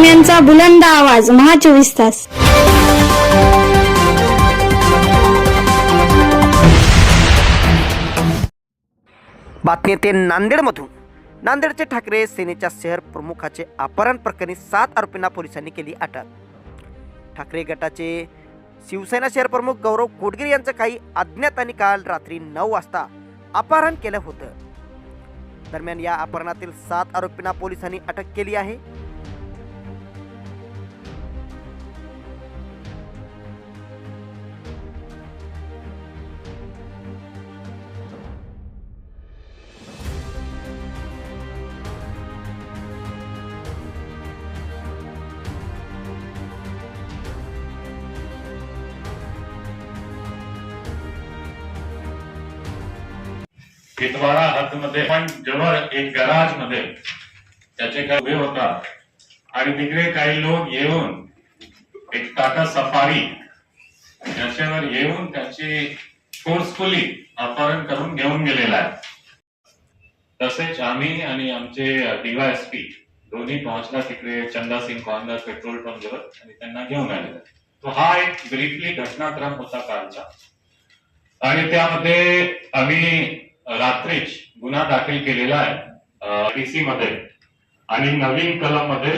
बातम्यांचा बुलंद आवाज महा 24 तास. बातमी येते नांदेडमधून. नांदेडचे ठाकरे सेनेच्या शहर प्रमुखाचे अपहरण प्रकरणी 7 आरोपींना पोलिसांनी केली अटक. ठाकरे गटाचे शिवसेना शहर प्रमुख गौरव कोडगिरे यांचं काही अज्ञातांनी काल रात्री 9 वाजता अपहरण केलं होतं. दरम्यान या अपहरणातील 7 आरोपींना पोलिसांनी अटक केली आहे. कितवाडा हद्दमध्ये पण जवळ एक गॅराज मध्ये त्याचे काही उभे होता आणि तिकडे काही लोक येऊन एक टाटा सफारी याच्यावर येऊन त्याची फोर्सफुली अपहरण करून घेऊन गेलेला आहे. तसेच आम्ही आणि आमचे डीवायएसपी दोन्ही पोहोचला तिकडे चंदा सिंग कॉर्नर पेट्रोल पंपवर आणि त्यांना घेऊन आलेला. तो हा एक ब्रीफली घटनाक्रम होता कालचा आणि त्यामध्ये आम्ही रात्रीच गुन्हा दाखल केलेला आहे डीसी मध्ये आणि नवीन कलम मध्ये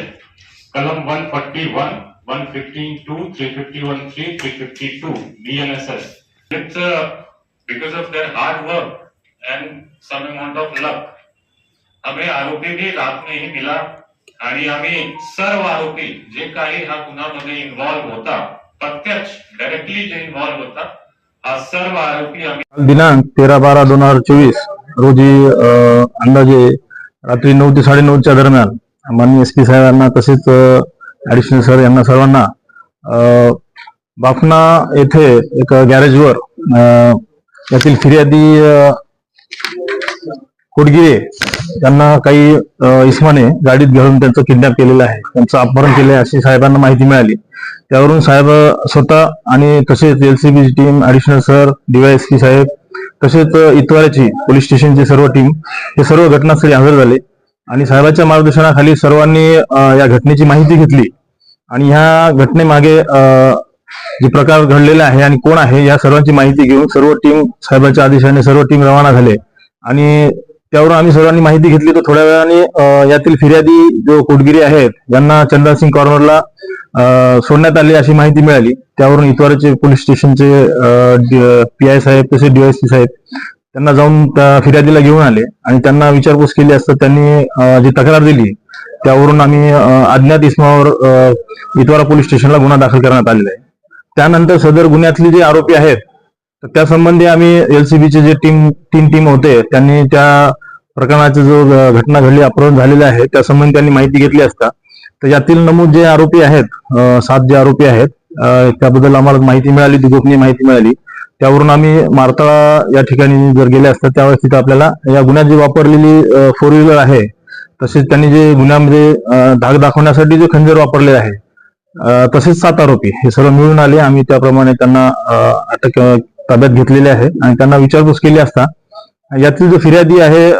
कलम 141, 152, 351(3), 352 BNSS. It's because of their hard work and some amount of luck. हमें आरोपी भी रात में ही मिला आणि आम्ही सर्व आरोपी जे काही हा गुन्ह्यामध्ये इन्व्हॉल्व होता, प्रत्यक्ष डायरेक्टली जे इन्व्हॉल्व होता, हा सर्व आरोपी आम्ही दिनांक 13/12/2024 रोजी अंदाजे रात्री 9 ते 9:30च्या दरम्यान माननीय SP साहेबांना तसेच ऍडिशनल सर यांना सर्वांना बाफना येथे एक गॅरेजवर यातील फिर्यादी कोडगिरे यांना काही इसमाने गाडीत घेऊन त्यांचं किडनॅप केलेलं आहे, त्यांचं अपहरण केले अशी साहेबांना माहिती मिळाली. त्यावरून साहेब स्वतः आणि तसेच LCB team, additional sir, DYSP साहेब तसेच इतवाऱ्याची पोलीस स्टेशनची सर्व टीम हे सर्व घटनास्थळी हजर झाले आणि साहेबांच्या मार्गदर्शनाखाली सर्वांनी या घटनेची माहिती घेतली आणि ह्या घटनेमागे जे प्रकार घडलेला आहे आणि कोण आहे या सर्वांची माहिती घेऊन सर्व टीम साहेबांच्या आदेशाने सर्व टीम रवाना झाले आणि त्यावरून आम्ही सर्वांनी माहिती घेतली. तर थोड्या वेळाने यातील फिर्यादी जो कोडगिरे आहेत यांना चंदा सिंग कॉर्नरला सोडण्यात आले अशी माहिती मिळाली. त्यावरून इतवारचे पोलीस स्टेशनचे PI साहेब तसेच DYSP साहेब त्यांना जाऊन त्या फिर्यादीला घेऊन आले आणि त्यांना विचारपूस केली असता त्यांनी जी तक्रार दिली त्यावरून आम्ही अज्ञात इसमावर इतवारा पोलीस स्टेशनला गुन्हा दाखल करण्यात आलेला आहे. त्यानंतर सदर गुन्ह्यातले जे आरोपी आहेत तर त्या संबंधी आम्ही LCBचे जे तीन टीम होते त्यांनी त्या प्रकरणाची जो घटना घडली, अपहरण झालेले आहे त्या संबंधी त्यांनी माहिती घेतली असता तर यातील नमूद जे आरोपी आहेत 7 जे आरोपी आहेत त्याबद्दल आम्हाला माहिती मिळाली, गोपनीय माहिती मिळाली. त्यावरून आम्ही मारताळा या ठिकाणी जर गेले असता त्यावेळेस तिथे आपल्याला या गुन्ह्यात जी वापरलेली 4 व्हीलर आहे तसेच त्यांनी जे गुन्ह्यामध्ये धाक दाखवण्यासाठी जे खंजर वापरले आहे तसेच 7 आरोपी हे सर्व मिळून आले. आम्ही त्याप्रमाणे त्यांना अटक ताब्यात घेतलेले आहे आणि त्यांना विचारपूस केली असता यातील जो फिर्यादी आहे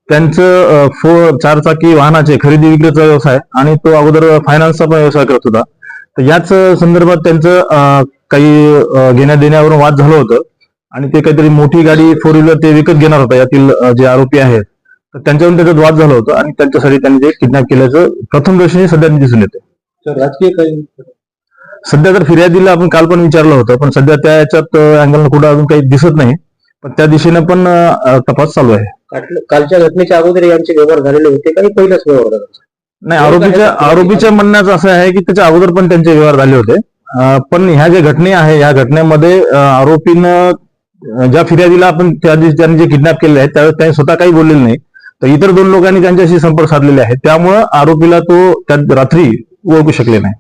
त्यांचं 4 चाकी वाहनाचे खरेदी विक्रीचा व्यवसाय आणि तो अगोदर फायनान्सचा पण व्यवसाय करत होता. तर याच संदर्भात त्यांचं काही घेण्या देण्यावरून वाद झालं होतं आणि ते काहीतरी मोठी गाडी 4 व्हीलर ते विकत घेणार होता यातील जे आरोपी आहेत तर त्यांच्यावरून त्याच्यात वाद झाला होता आणि त्यांच्यासाठी त्यांनी ते किडनॅप केल्याचं प्रथम दर्शनी सध्या दिसून येते. राजकीय काही सध्या तर फिर्यादीला आपण काल पण विचारलं होतं पण सध्या त्या याच्यात अँगलनं कुठं अजून काही दिसत नाही, पण त्या दिशेने पण तपास चालू आहे. कालच्या घटनेच्या अगोदर यांचे व्यवहार झालेले होते काही पहिलाच व्यवहार झाला? नाही, आरोपीच्या म्हणण्याचं असं आहे की त्याच्या अगोदर पण त्यांचे व्यवहार झाले होते. पण ह्या ज्या घटना आहे या घटनेमध्ये आरोपीनं ज्या फिर्यादीला आपण त्यांनी जे किडनॅप केले आहेत त्यावेळेस त्यांनी स्वतः काही बोललेलं नाही, तर इतर 2 लोकांनी त्यांच्याशी संपर्क साधलेले आहे त्यामुळं आरोपीला तो त्या रात्री ओळखू शकले नाही.